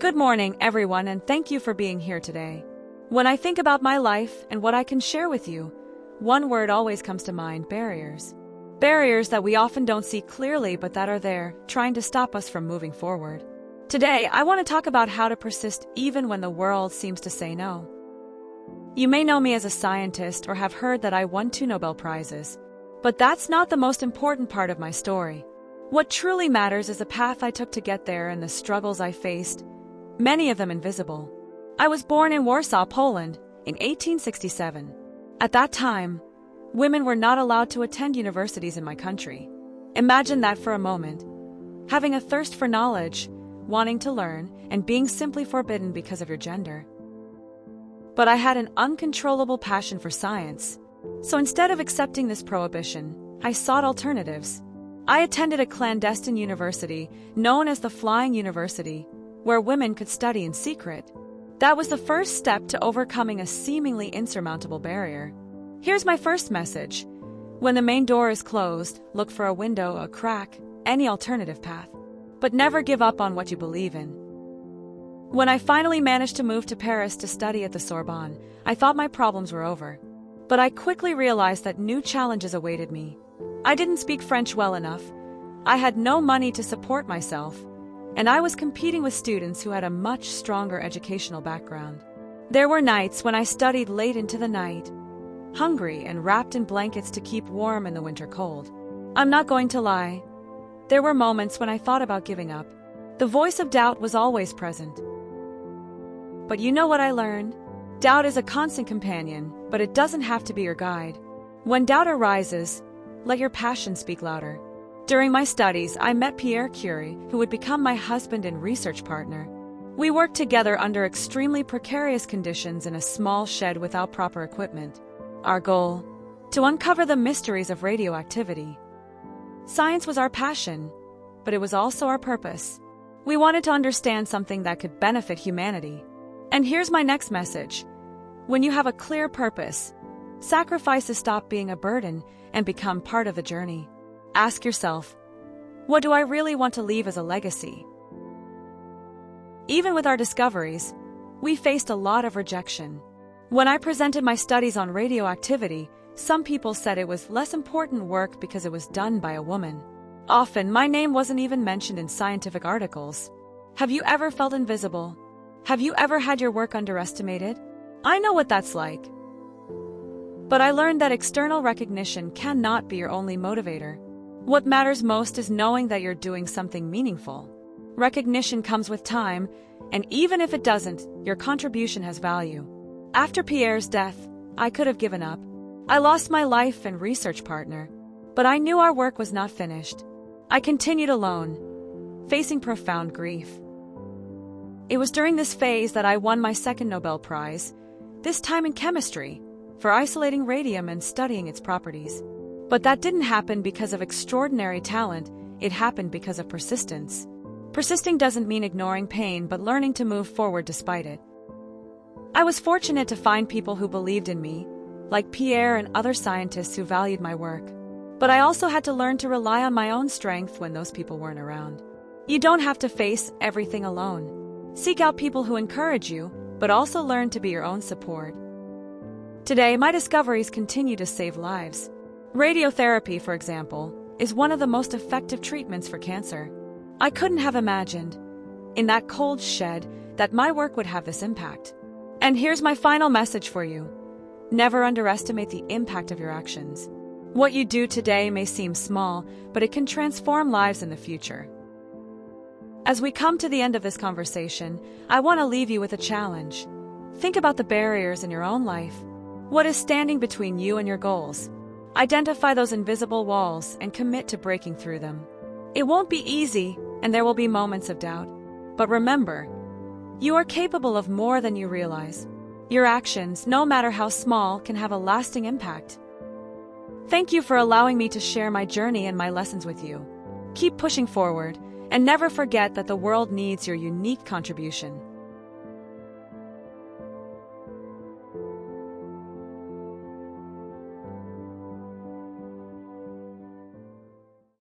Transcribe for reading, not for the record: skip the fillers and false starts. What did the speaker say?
Good morning, everyone, and thank you for being here today. When I think about my life and what I can share with you, one word always comes to mind: barriers. Barriers that we often don't see clearly but that are there, trying to stop us from moving forward. Today, I want to talk about how to persist even when the world seems to say no. You may know me as a scientist or have heard that I won 2 Nobel Prizes. But that's not the most important part of my story. What truly matters is the path I took to get there and the struggles I faced, many of them invisible. I was born in Warsaw, Poland, in 1867. At that time, women were not allowed to attend universities in my country. Imagine that for a moment. Having a thirst for knowledge, wanting to learn, and being simply forbidden because of your gender. But I had an uncontrollable passion for science. So instead of accepting this prohibition, I sought alternatives. I attended a clandestine university known as the Flying University, where women could study in secret. That was the first step to overcoming a seemingly insurmountable barrier. Here's my first message. When the main door is closed, look for a window, a crack, any alternative path. But never give up on what you believe in. When I finally managed to move to Paris to study at the Sorbonne, I thought my problems were over. But I quickly realized that new challenges awaited me. I didn't speak French well enough. I had no money to support myself. And I was competing with students who had a much stronger educational background. There were nights when I studied late into the night, hungry and wrapped in blankets to keep warm in the winter cold. I'm not going to lie. There were moments when I thought about giving up. The voice of doubt was always present. But you know what I learned? Doubt is a constant companion, but it doesn't have to be your guide. When doubt arises, let your passion speak louder. During my studies, I met Marie Curie, who would become my husband and research partner. We worked together under extremely precarious conditions in a small shed without proper equipment. Our goal? To uncover the mysteries of radioactivity. Science was our passion, but it was also our purpose. We wanted to understand something that could benefit humanity. And here's my next message. When you have a clear purpose, sacrifices stop being a burden and become part of the journey. Ask yourself, what do I really want to leave as a legacy? Even with our discoveries, we faced a lot of rejection. When I presented my studies on radioactivity, some people said it was less important work because it was done by a woman. Often, my name wasn't even mentioned in scientific articles. Have you ever felt invisible? Have you ever had your work underestimated? I know what that's like. But I learned that external recognition cannot be your only motivator. What matters most is knowing that you're doing something meaningful. Recognition comes with time, and even if it doesn't, your contribution has value. After Pierre's death, I could have given up. I lost my life and research partner, but I knew our work was not finished. I continued alone, facing profound grief. It was during this phase that I won my 2nd Nobel Prize, this time in chemistry, for isolating radium and studying its properties. But that didn't happen because of extraordinary talent, it happened because of persistence. Persisting doesn't mean ignoring pain, but learning to move forward despite it. I was fortunate to find people who believed in me, like Pierre and other scientists who valued my work. But I also had to learn to rely on my own strength when those people weren't around. You don't have to face everything alone. Seek out people who encourage you, but also learn to be your own support. Today, my discoveries continue to save lives. Radiotherapy, for example, is one of the most effective treatments for cancer. I couldn't have imagined, in that cold shed, that my work would have this impact. And here's my final message for you. Never underestimate the impact of your actions. What you do today may seem small, but it can transform lives in the future. As we come to the end of this conversation, I want to leave you with a challenge. Think about the barriers in your own life. What is standing between you and your goals? Identify those invisible walls and commit to breaking through them. It won't be easy, and there will be moments of doubt. But remember, you are capable of more than you realize. Your actions, no matter how small, can have a lasting impact. Thank you for allowing me to share my journey and my lessons with you. Keep pushing forward, and never forget that the world needs your unique contribution.